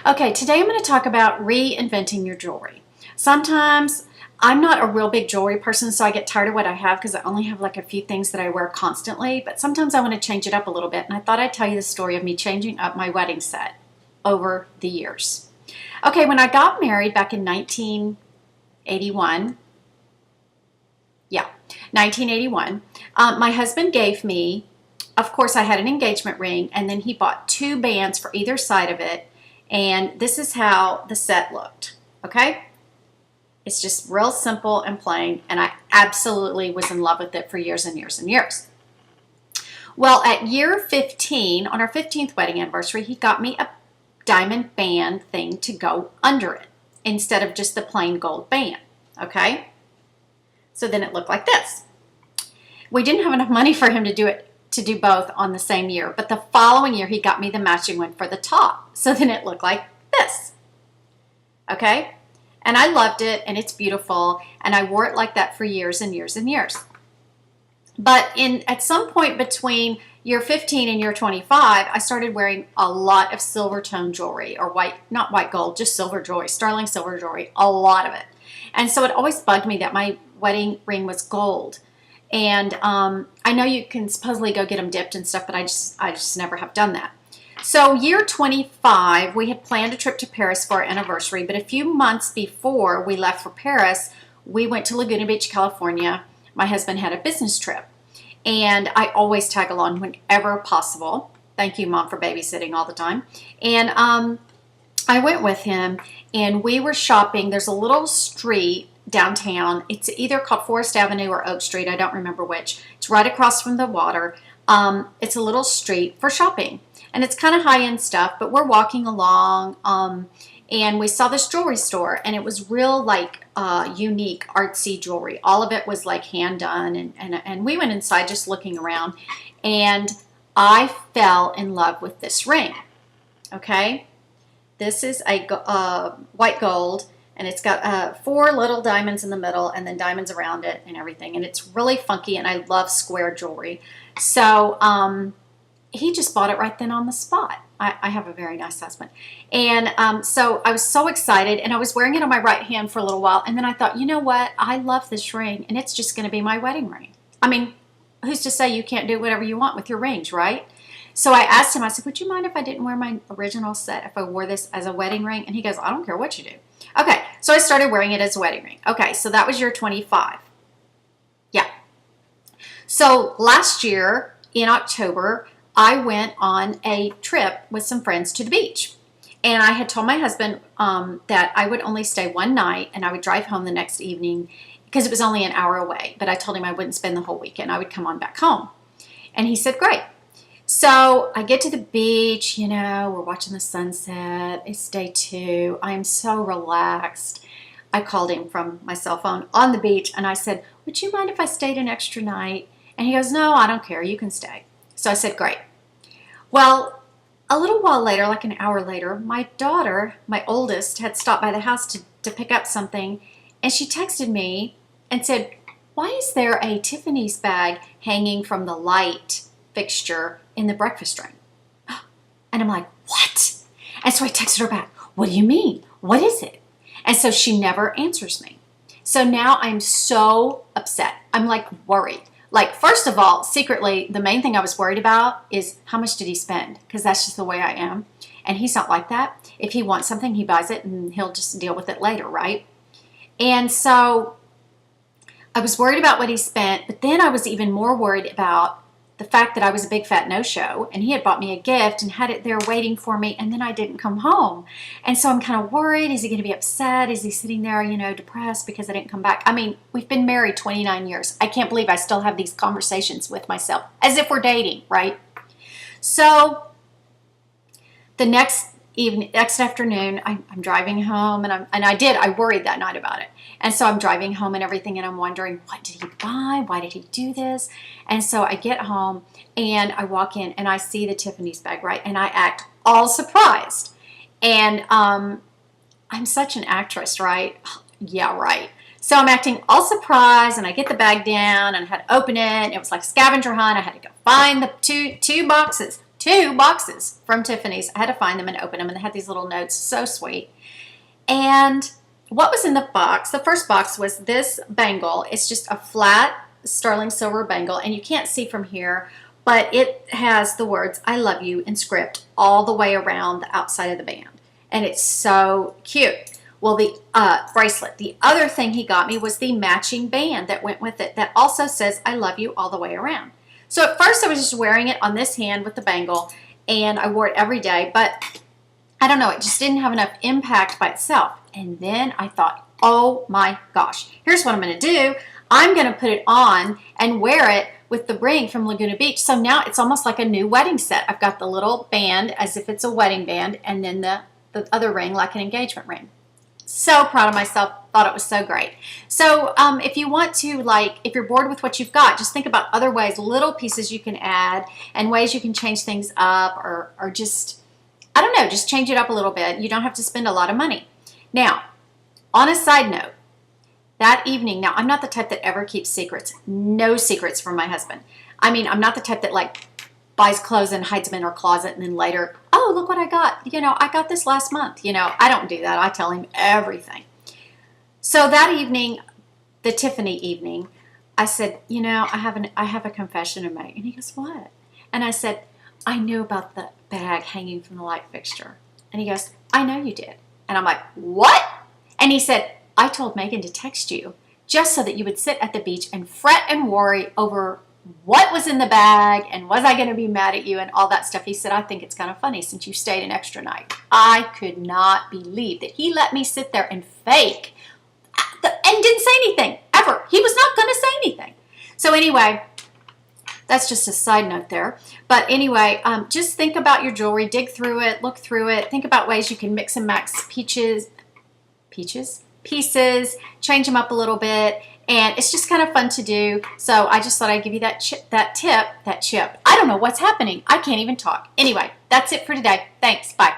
Okay, today I'm going to talk about reinventing your jewelry. Sometimes I'm not a real big jewelry person, so I get tired of what I have because I only have like a few things that I wear constantly, but sometimes I want to change it up a little bit, and I thought I'd tell you the story of me changing up my wedding set over the years. Okay, when I got married back in 1981, yeah, 1981, my husband gave me, of course, I had an engagement ring, and then he bought two bands for either side of it. And this is how the set looked, okay? It's just real simple and plain, and I absolutely was in love with it for years and years and years. Well, at year 15, on our 15th wedding anniversary, he got me a diamond band thing to go under it instead of just the plain gold band, okay? So then it looked like this. We didn't have enough money for him to do both on the same year, but the following year he got me the matching one for the top. So then it looked like this. Okay? And I loved it, and it's beautiful, and I wore it like that for years and years and years. But at some point between year 15 and year 25, I started wearing a lot of silver tone jewelry, or not white gold, just silver jewelry, sterling silver jewelry, a lot of it. And so it always bugged me that my wedding ring was gold. And I know you can supposedly go get them dipped and stuff, but I just never have done that. So year 25, we had planned a trip to Paris for our anniversary, but a few months before we left for Paris, we went to Laguna Beach, California. My husband had a business trip, and I always tag along whenever possible. Thank you, Mom, for babysitting all the time. And I went with him, and we were shopping. There's a little street downtown. It's either called Forest Avenue or Oak Street. I don't remember which. It's right across from the water. It's a little street for shopping, and it's kind of high-end stuff, but we're walking along, and we saw this jewelry store, and it was real, like, unique, artsy jewelry. All of it was, like, hand-done, and we went inside just looking around, and I fell in love with this ring, okay? This is a white gold, and it's got 4 little diamonds in the middle and then diamonds around it and everything. And it's really funky, and I love square jewelry. So he just bought it right then on the spot. I have a very nice husband. And so I was so excited, and I was wearing it on my right hand for a little while. And then I thought, you know what? I love this ring, and it's just going to be my wedding ring. I mean, who's to say you can't do whatever you want with your rings, right? So I asked him, I said, would you mind if I didn't wear my original set, if I wore this as a wedding ring? And he goes, I don't care what you do. Okay, so I started wearing it as a wedding ring. Okay, so that was year 25. Yeah. So last year in October, I went on a trip with some friends to the beach. And I had told my husband that I would only stay one night, and I would drive home the next evening because it was only an hour away. But I told him I wouldn't spend the whole weekend. I would come on back home. And he said, great. So I get to the beach, you know, we're watching the sunset. It's day 2. I'm so relaxed. I called him from my cell phone on the beach, and I said, would you mind if I stayed an extra night? And he goes, no, I don't care. You can stay. So I said, great. Well, a little while later, like an hour later, my daughter, my oldest, had stopped by the house to pick up something, and she texted me and said, why is there a Tiffany's bag hanging from the light fixture in the breakfast room? And I'm like, what? And so I texted her back, what do you mean? What is it? And so she never answers me. So now I'm so upset. I'm like worried. Like, first of all, secretly, the main thing I was worried about is how much did he spend? Because that's just the way I am. And he's not like that. If he wants something, he buys it, and he'll just deal with it later, right? And so I was worried about what he spent, but then I was even more worried about the fact that I was a big fat no-show, and he had bought me a gift and had it there waiting for me, and then I didn't come home. And so I'm kind of worried. Is he going to be upset? Is he sitting there, you know, depressed because I didn't come back? I mean, we've been married 29 years. I can't believe I still have these conversations with myself as if we're dating, right? So the next afternoon, I'm driving home, and I worried that night about it. And so I'm driving home and everything, and I'm wondering, what did he buy? Why did he do this? And so I get home, and I walk in, and I see the Tiffany's bag, right? And I act all surprised. And I'm such an actress, right? Yeah, right. So I'm acting all surprised, and I get the bag down, and I had to open it. It was like a scavenger hunt. I had to go find the two boxes, 2 boxes from Tiffany's. I had to find them and open them, and they had these little notes. So sweet. And what was in the box? The first box was this bangle. It's just a flat sterling silver bangle, and you can't see from here, but it has the words "I love you" in script all the way around the outside of the band. And it's so cute. Well, the bracelet. The other thing he got me was the matching band that went with it that also says "I love you" all the way around. So at first I was just wearing it on this hand with the bangle, and I wore it every day, but I don't know, it just didn't have enough impact by itself. And then I thought, oh my gosh, here's what I'm going to do. I'm going to put it on and wear it with the ring from Laguna Beach. So now it's almost like a new wedding set. I've got the little band as if it's a wedding band, and then the other ring like an engagement ring. So proud of myself. Thought it was so great. So if you want to, if you're bored with what you've got, just think about other ways, little pieces you can add and ways you can change things up, or just, I don't know, just change it up a little bit. You don't have to spend a lot of money. Now, on a side note, that evening, now I'm not the type that ever keeps secrets. No secrets from my husband. I mean, I'm not the type that buys clothes and hides them in our closet and then later, oh, look what I got. I got this last month. I don't do that. I tell him everything. So that evening, the Tiffany evening, I said, I have a confession to make. And he goes, what? And I said, I knew about the bag hanging from the light fixture. And he goes, I know you did. And I'm like, what? And he said, I told Megan to text you just so that you would sit at the beach and fret and worry over what was in the bag and was I going to be mad at you and all that stuff. He said, I think it's kind of funny since you stayed an extra night. I could not believe that he let me sit there and fake and didn't say anything ever. He was not going to say anything. So anyway, that's just a side note there. But anyway, just think about your jewelry, dig through it, look through it, think about ways you can mix and match pieces, change them up a little bit. And it's just kind of fun to do. So I just thought I'd give you that tip. I don't know what's happening. I can't even talk. Anyway, that's it for today. Thanks. Bye.